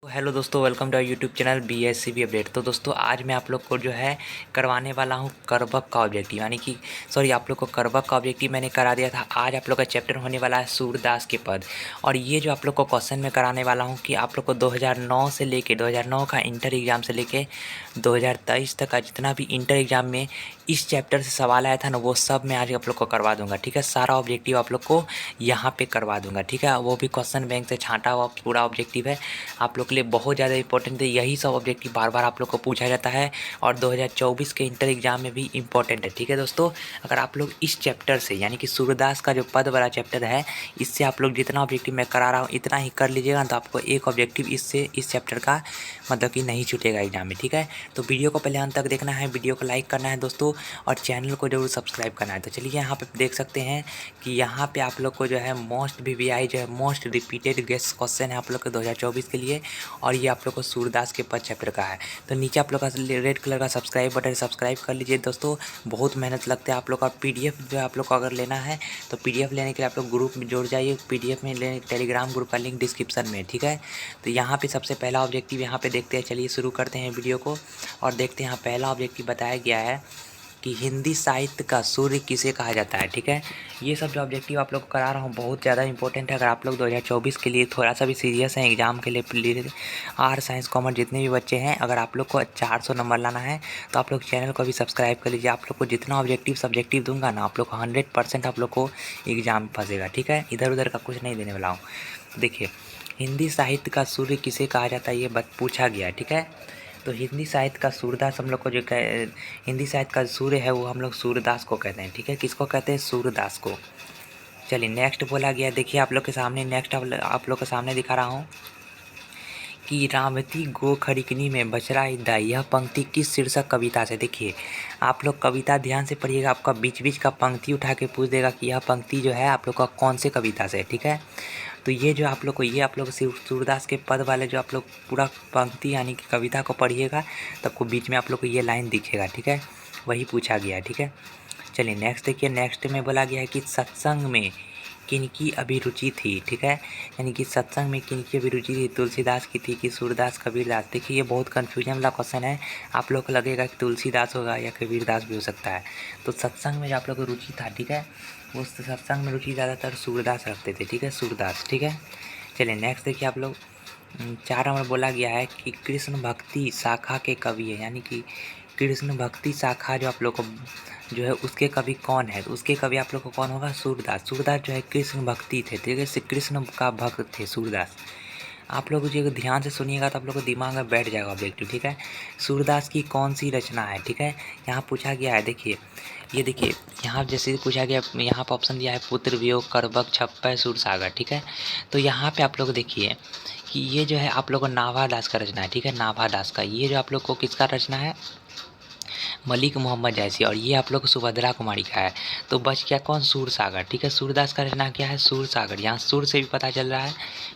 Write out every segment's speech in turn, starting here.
Hello दोस्तों, welcome to our YouTube channel BSCB update. तो दोस्तों आज मैं आप लोग को जो है करवाने वाला हूँ करबक का ऑब्जेक्टिव, यानी कि आप लोग को करबक का ऑब्जेक्टिव मैंने करा दिया था। आज आप लोग का चैप्टर होने वाला है सूरदास के पद। और ये जो आप लोग को क्वेश्चन में कराने वाला हूँ कि आप लोग को 2009 से लेके 2009 का इंटर एग्ज़ाम से लेके 2023 तक का जितना भी इंटर एग्ज़ाम में इस चैप्टर से सवाल आया था ना, वो सब मैं आज आप लोग को करवा दूंगा। ठीक है, सारा ऑब्जेक्टिव आप लोग को यहाँ पे करवा दूंगा। ठीक है, वो भी क्वेश्चन बैंक से छांटा हुआ पूरा ऑब्जेक्टिव है, आप लोग के लिए बहुत ज़्यादा इंपॉर्टेंट है। यही सब ऑब्जेक्टिव बार बार आप लोग को पूछा जाता है और 2024 के इंटर एग्ज़ाम में भी इंपॉर्टेंट है। ठीक है दोस्तों, अगर आप लोग इस चैप्टर से यानी कि सूरदास का जो पद वाला चैप्टर है, इससे आप लोग जितना ऑब्जेक्टिव मैं करा रहा हूँ इतना ही कर लीजिएगा, तो आपको एक ऑब्जेक्टिव इससे इस चैप्टर का मतलब कि नहीं छूटेगा एग्जाम में। ठीक है, तो वीडियो को पहले अंत तक देखना है, वीडियो को लाइक करना है दोस्तों, और चैनल को जरूर सब्सक्राइब करना है। तो चलिए यहाँ पे देख सकते हैं कि यहाँ पे आप लोग को जो है मोस्ट VVI जो है मोस्ट रिपीटेड गेस्ट क्वेश्चन है आप लोग के 2024 के लिए, और ये आप लोग को सूरदास के पद चैप्टर का है। तो नीचे आप लोग का रेड कलर का सब्सक्राइब बटन, सब्सक्राइब कर लीजिए दोस्तों। बहुत मेहनत लगता है आप लोग का। PDF जो है आप लोग को अगर लेना है तो PDF लेने के लिए आप लोग ग्रुप में जुड़ जाइए। PDF में लेने टेलीग्राम ग्रुप का लिंक डिस्क्रिप्शन में। ठीक है, तो यहाँ पे सबसे पहला ऑब्जेक्टिव यहाँ पे देखते हैं। चलिए शुरू करते हैं वीडियो को और देखते हैं। यहाँ पहला ऑब्जेक्टिव बताया गया है कि हिंदी साहित्य का सूर्य किसे कहा जाता है। ठीक है, ये सब जो ऑब्जेक्टिव आप लोग को करा रहा हूँ बहुत ज़्यादा इंपॉर्टेंट है। अगर आप लोग 2024 के लिए थोड़ा सा भी सीरियस हैं एग्जाम के लिए, आर्ट साइंस कॉमर्स जितने भी बच्चे हैं, अगर आप लोग को 400 नंबर लाना है तो आप लोग चैनल को भी सब्सक्राइब कर लीजिए। आप लोग को जितना ऑब्जेक्टिव सब्जेक्टिव दूंगा ना, आप लोग को 100% आप लोग को एग्जाम फंसेगा। ठीक है, इधर उधर का कुछ नहीं देने वाला हूँ। देखिए, हिंदी साहित्य का सूर्य किसे कहा जाता है ये पूछा गया। ठीक है, तो हिंदी साहित्य का सूरदास हम लोग को जो हिंदी साहित्य का सूर्य है वो हम लोग सूरदास को कहते हैं। ठीक है, किसको कहते हैं? सूरदास को। चलिए नेक्स्ट बोला गया, देखिए आप लोग के सामने नेक्स्ट आप लोग के सामने दिखा रहा हूँ कि रामती गो खड़िकनी में बछड़ा इद्दा, यह पंक्ति किस शीर्षक कविता से। देखिए आप लोग कविता ध्यान से पढ़िएगा, आपका बीच बीच का पंक्ति उठा के पूछ देगा कि यह पंक्ति जो है आप लोग का कौन से कविता से। ठीक है, तो ये जो आप लोग को ये आप लोग सूरदास के पद वाले जो आप लोग पूरा पंक्ति यानी कि कविता को पढ़िएगा तो आपको बीच में आप लोग को ये लाइन दिखेगा। ठीक है, वही पूछा गया है। ठीक है, चलिए नेक्स्ट देखिए। नेक्स्ट में बोला गया है कि सत्संग में किनकी अभिरुचि थी। ठीक है, यानी कि सत्संग में किनकी अभिरुचि थी, तुलसीदास की थी कि सूरदास कबीरदास। देखिए ये बहुत कन्फ्यूजन वाला क्वेश्चन है, आप लोग को लगेगा कि तुलसीदास होगा या कबीरदास भी हो सकता है। तो सत्संग में जो आप लोग को रुचि था, ठीक है, वो सत्संग में रुचि ज़्यादातर सूरदास रखते थे। ठीक है, सूरदास। ठीक है, चलिए नेक्स्ट देखिए आप लोग 4 नंबर बोला गया है कि कृष्ण भक्ति शाखा के कवि है, यानी कि कृष्ण भक्ति शाखा जो आप लोग को जो है उसके कवि कौन है, तो उसके कवि आप लोग को कौन होगा? सूरदास। सूरदास जो है कृष्ण भक्ति थे, ठीक है, श्री कृष्ण का भक्त थे सूरदास। आप लोग जो ध्यान से सुनिएगा तो आप लोग को दिमाग में बैठ जाएगा ऑब्जेक्टिव। ठीक है, सूरदास की कौन सी रचना है। ठीक है, यहाँ पूछा गया है, देखिए ये देखिए यहाँ जैसे पूछा गया, यहाँ पर ऑप्शन दिया है पुत्र वियोग, करबक, छप्पय, सूरसागर। ठीक है, तो यहाँ पे आप लोग देखिए कि ये जो है आप लोग को नाभादास का रचना है। ठीक है, नाभादास का। ये जो आप लोग को किसका रचना है? मलिक मोहम्मद जैसी। और ये आप लोग को सुभद्रा कुमारी का है। तो बच गया कौन? सूरसागर। ठीक है, सूरदास का रचना क्या है? सूरसागर। यहाँ सूर से भी पता चल रहा है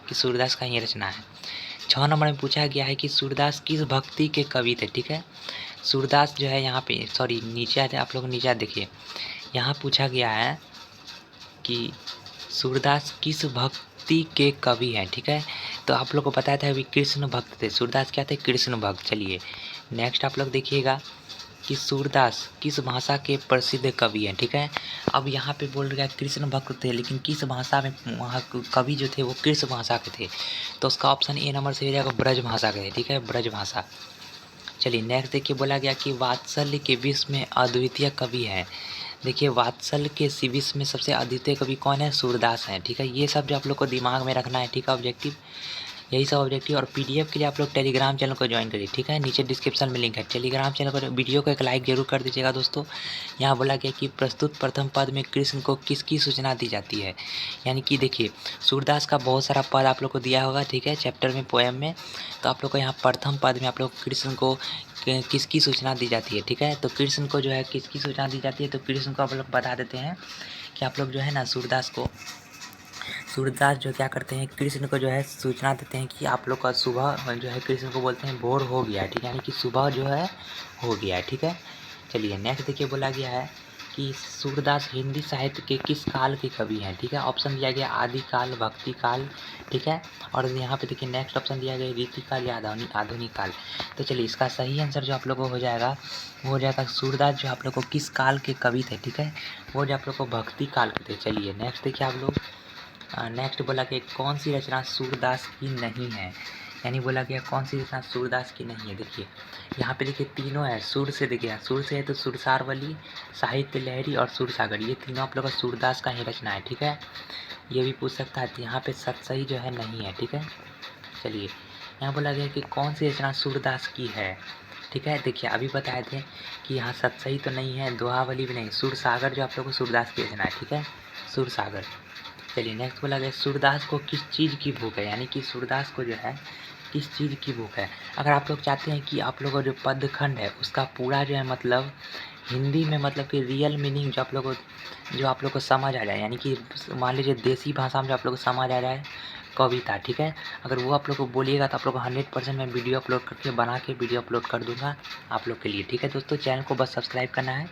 कि सूरदास का ये रचना है। 6 नंबर में पूछा गया है कि सूरदास किस भक्ति के कवि थे। ठीक है, सूरदास जो है यहाँ पे नीचे आते, आप लोग नीचे देखिए, यहाँ पूछा गया है कि सूरदास किस भक्ति के कवि हैं। ठीक है, तो आप लोग को पता था अभी कृष्ण भक्त थे। सूरदास क्या थे? कृष्ण भक्त। चलिए नेक्स्ट आप लोग देखिएगा कि सूरदास किस भाषा के प्रसिद्ध कवि हैं। ठीक है, अब यहाँ पे बोल रहा है कृष्ण भक्त थे, लेकिन किस भाषा में वहाँ कवि जो थे वो किस भाषा के थे, तो उसका ऑप्शन ए नंबर से हो जाएगा ब्रज भाषा के। ठीक है, ब्रज भाषा। चलिए नेक्स्ट देखिए, बोला गया कि वात्सल्य के विश्व में अद्वितीय कवि है। देखिए वात्सल्य के विश्व में सबसे अद्वितीय कवि कौन है? सूरदास हैं। ठीक है, ये सब जो आप लोग को दिमाग में रखना है। ठीक है, ऑब्जेक्टिव यही सब ऑब्जेक्टिव। और PDF के लिए आप लोग टेलीग्राम चैनल को ज्वाइन करिए। ठीक है, नीचे डिस्क्रिप्शन में लिंक है, टेलीग्राम चैनल को। वीडियो को एक लाइक जरूर कर दीजिएगा दोस्तों। यहाँ बोला गया कि प्रस्तुत प्रथम पद में कृष्ण को किसकी सूचना दी जाती है, यानी कि देखिए सूरदास का बहुत सारा पद आप लोग को दिया होगा। ठीक है, चैप्टर में, पोएम में, तो आप लोग को यहाँ प्रथम पद में आप लोग कृष्ण को किसकी सूचना दी जाती है। ठीक है, तो कृष्ण को जो है किसकी सूचना दी जाती है, तो कृष्ण को आप लोग बता देते हैं कि आप लोग जो है ना सूरदास जो क्या करते हैं, कृष्ण को जो है सूचना देते हैं कि आप लोग का सुबह जो है, कृष्ण को बोलते हैं भोर हो गया। ठीक है, यानी कि सुबह जो है हो गया है। ठीक है, चलिए नेक्स्ट देखिए, बोला गया है कि सूरदास हिंदी साहित्य के किस काल के कवि हैं। ठीक है, ऑप्शन दिया गया आदिकाल, भक्ति काल, ठीक है, और यहाँ पे देखिए नेक्स्ट ऑप्शन दिया गया रीतिकाल या आधुनिक काल। तो चलिए इसका सही आंसर जो आप लोगों को हो जाएगा वो हो जाएगा सूरदास जो आप लोग को किस काल के कवि थे। ठीक है, वो जो आप लोग को भक्ति काल के थे। चलिए नेक्स्ट देखिए आप लोग, नेक्स्ट बोला कि कौन सी रचना सूरदास की नहीं है, यानी बोला गया कौन सी रचना सूरदास की नहीं है। देखिए यहाँ पे देखिए तीनों है, सुर से देखिए सुर से है तो सुरसारवली, साहित्य लहरी और सुरसागर, ये तीनों आप लोग का सूरदास का ही रचना है। ठीक है, ये भी पूछ सकता है, तो यहाँ पे सही जो है नहीं है। ठीक है, चलिए यहाँ बोला गया कि कौन सी रचना सूरदास की है। ठीक है, देखिए अभी बताए थे कि यहाँ सही तो नहीं है, दोहावली भी नहीं, सुरसागर जो आप लोग को सूरदास की रचना है। ठीक है, सुरसागर। चलिए नेक्स्ट बोला गया सूरदास को किस चीज़ की भूख है, यानी कि सूरदास को जो है किस चीज़ की भूख है। अगर आप लोग चाहते हैं कि आप लोगों को जो पदखंड है उसका पूरा जो है मतलब हिंदी में मतलब कि रियल मीनिंग जो आप लोग को समझ आ जाए, यानी कि मान लीजिए देसी भाषा में जो आप लोग को समझ आ जाए कविता। ठीक है, अगर वो आप लोग को बोलिएगा तो आप लोग को 100% मैं वीडियो अपलोड करके बना के वीडियो अपलोड कर दूंगा आप लोग के लिए। ठीक है दोस्तों, चैनल को बस सब्सक्राइब करना है।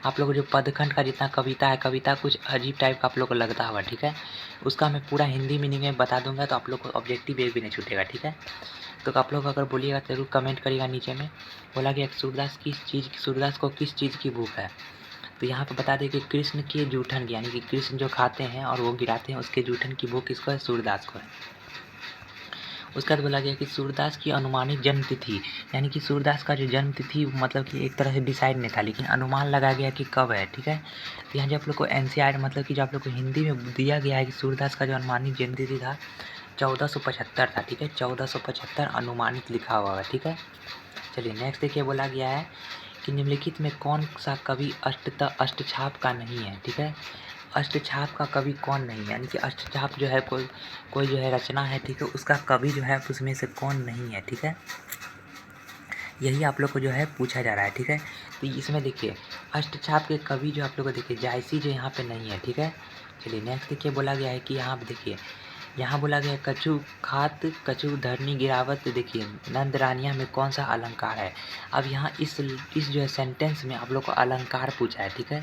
आप लोग को जो पदखंड का जितना कविता है, कविता कुछ अजीब टाइप का आप लोग को लगता होगा। ठीक है, उसका मैं पूरा हिंदी मीनिंग में बता दूंगा, तो आप लोग को ऑब्जेक्टिव एक भी नहीं छूटेगा। ठीक है, तो आप लोग अगर बोलिएगा जरूर कमेंट करिएगा नीचे में। बोला गया सूरदास को किस चीज़ की भूख है, तो यहाँ पे बता दें कि कृष्ण के जूठन की, यानी कि कृष्ण जो खाते हैं और वो गिराते हैं उसके जूठन की भूख किसको है, सूरदास को है। उसके बाद बोला गया कि सूरदास की अनुमानित जन्म तिथि, यानी कि सूरदास का जो जन्म तिथि मतलब कि एक तरह से डिसाइड नहीं था, लेकिन अनुमान लगाया गया कि कब है। ठीक है, तो यहाँ जो आप लोग को एनसीईआरटी मतलब कि जो आप लोग को हिंदी में दिया गया है कि सूरदास का जो अनुमानित जन्म तिथि था 1475 था। ठीक है, 1475 अनुमानित लिखा हुआ है। ठीक है, चलिए नेक्स्ट देखिए बोला गया है कि निम्नलिखित में कौन सा कवि अष्टछाप का नहीं है। ठीक है, अष्टछाप का कवि कौन नहीं है, यानी कि अष्टछाप जो है कोई जो है रचना है। ठीक है, उसका कवि जो है उसमें से कौन नहीं है। ठीक है, यही आप लोग को जो है पूछा जा रहा है। ठीक है, तो इसमें देखिए अष्टछाप के कवि जो आप लोग को देखिए जायसी जो यहाँ पे नहीं है। ठीक है, चलिए नेक्स्ट देखिए बोला गया है कि यहाँ पे देखिए यहाँ बोला गया कछु खात कछु धरनी गिरावत, देखिए नंद रानिया में कौन सा अलंकार है। अब यहाँ इस जो है सेंटेंस में आप लोग को अलंकार पूछा है। ठीक है,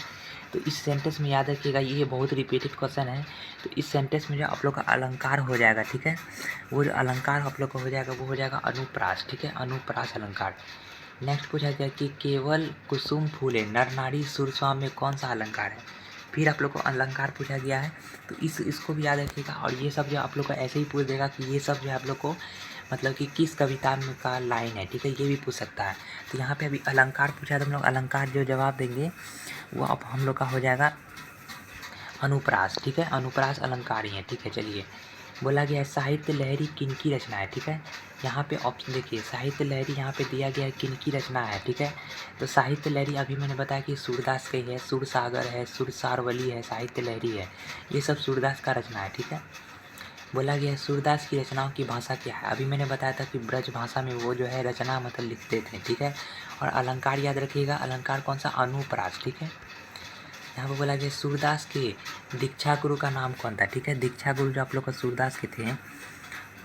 तो इस सेंटेंस में याद रखिएगा ये बहुत रिपीटेड क्वेश्चन है, तो इस सेंटेंस में जो आप लोग का अलंकार हो जाएगा। ठीक है, वो जो अलंकार आप लोग का हो जाएगा वो हो जाएगा अनुप्रास। ठीक है, अनुप्रास अलंकार। नेक्स्ट पूछा गया कि केवल कुसुम फूले नर नारी सुरस्वाम में कौन सा अलंकार है। फिर आप लोग को अलंकार पूछा गया है, तो इसको भी याद रखिएगा। और ये सब जो आप लोग को ऐसे ही पूछ देगा कि ये सब जो आप लोग को मतलब कि किस कविता में का लाइन है। ठीक है, ये भी पूछ सकता है। तो यहाँ पे अभी अलंकार पूछा तो हम लोग अलंकार जो जवाब देंगे वो अब हम लोग का हो जाएगा अनुप्रास। ठीक है, अनुप्रास अलंकार ही है। ठीक है, चलिए बोला गया है साहित्य लहरी किनकी रचना है। ठीक है, यहाँ पे ऑप्शन देखिए साहित्य लहरी यहाँ पे दिया गया है किनकी रचना है। ठीक है, तो साहित्य लहरी अभी मैंने बताया कि सूरदास का ही है, सुरसागर है, सुरसारवली है, साहित्य लहरी है, ये सब सूरदास का रचना है। ठीक है, बोला गया है सूरदास की रचनाओं की भाषा क्या है। अभी मैंने बताया था कि ब्रज भाषा में वो जो है रचना मतलब लिखते थे। ठीक है, और अलंकार याद रखिएगा, अलंकार कौन सा, अनुप्रास। ठीक है, यहाँ पर बोला गया सूरदास के दीक्षा गुरु का नाम कौन था। ठीक है, दीक्षा गुरु जो आप लोग का सूरदास के थे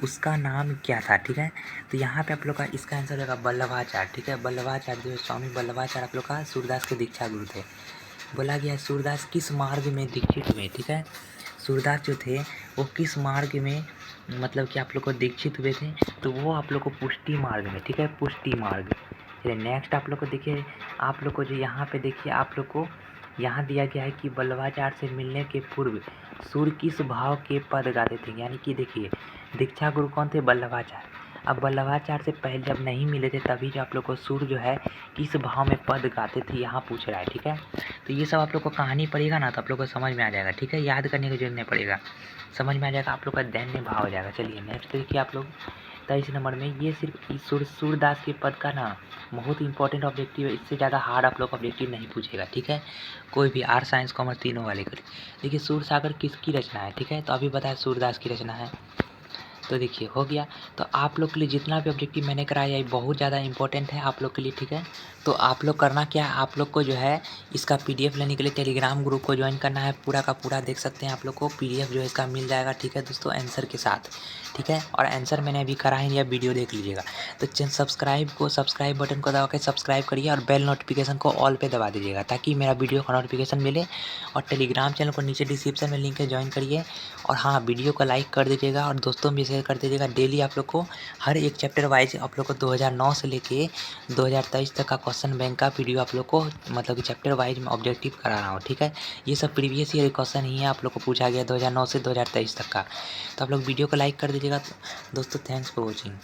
उसका नाम क्या था। ठीक है, तो यहाँ पे आप लोग का इसका आंसर होगा वल्लभाचार्य। ठीक है, वल्लभाचार्य जो स्वामी वल्लभाचार्य आप लोग का सूरदास के दीक्षा गुरु थे। बोला गया सूरदास किस मार्ग में दीक्षित हुए। ठीक है, सूरदास जो थे वो किस मार्ग में मतलब कि आप लोग को दीक्षित हुए थे, तो वो आप लोग को पुष्टि मार्ग में। ठीक है, पुष्टि मार्ग। चलिए नेक्स्ट आप लोग को देखिए, आप लोग को जो यहाँ पे देखिए आप लोग को यहाँ दिया गया है कि वल्लभाचार्य से मिलने के पूर्व सूर्य किस भाव के पद गाते थे, यानी कि देखिए दीक्षा गुरु कौन थे, वल्लभाचार्य। अब वल्लभाचार्य से पहले जब नहीं मिले थे तभी जो आप लोग को सूर्य जो है किस भाव में पद गाते थे यहाँ पूछ रहा है। ठीक है, तो ये सब आप लोग को कहानी पढ़ेगा ना तो आप लोग को समझ में आ जाएगा। ठीक है, याद करने की जरूरत नहीं पड़ेगा, समझ में आ जाएगा, आप लोग का दैन्य भाव हो जाएगा। चलिए नेक्स्ट देखिए आप लोग 23 नंबर में ये सिर्फ सूरदास के पद का ना बहुत इंपॉर्टेंट ऑब्जेक्टिव है, इससे ज़्यादा हार्ड आप लोग ऑब्जेक्टिव नहीं पूछेगा। ठीक है, कोई भी आर्ट साइंस कॉमर्स तीनों वाले कर। देखिए सूरसागर किसकी रचना है। ठीक है, तो अभी बताया सूरदास की रचना है। तो देखिए हो गया। तो आप लोग के लिए जितना भी ऑब्जेक्टिव मैंने कराया ये बहुत ज़्यादा इंपॉर्टेंट है आप लोग के लिए, ठीक है। तो आप लोग करना क्या है, आप लोग को जो है इसका पीडीएफ लेने के लिए टेलीग्राम ग्रुप को ज्वाइन करना है। पूरा का पूरा देख सकते हैं आप लोग को पीडीएफ जो है इसका मिल जाएगा, ठीक है दोस्तों, आंसर के साथ, ठीक है। और आंसर मैंने अभी करा है, या वीडियो देख लीजिएगा। तो सब्सक्राइब बटन को दबा के सब्सक्राइब करिए और बेल नोटिफिकेशन को ऑल पे दबा दीजिएगा ताकि मेरा वीडियो का नोटिफिकेशन मिले। और टेलीग्राम चैनल को नीचे डिस्क्रिप्शन में लिंक है, ज्वाइन करिए। और हाँ, वीडियो को लाइक कर दीजिएगा और दोस्तों भी शेयर कर दीजिएगा। डेली आप लोग को हर एक चैप्टर वाइज आप लोग को 2009 से लेके 2023 तक का क्वेश्चन बैंक का वीडियो आप लोग को मतलब कि चैप्टर वाइज में ऑब्जेक्टिव करा रहा हूँ, ठीक है। ये सब प्रीवियस ईयर क्वेश्चन ही है, आप लोग को पूछा गया 2009 से 2023 तक का। तो आप लोग वीडियो को लाइक कर दीजिएगा दोस्तों। Thanks for watching.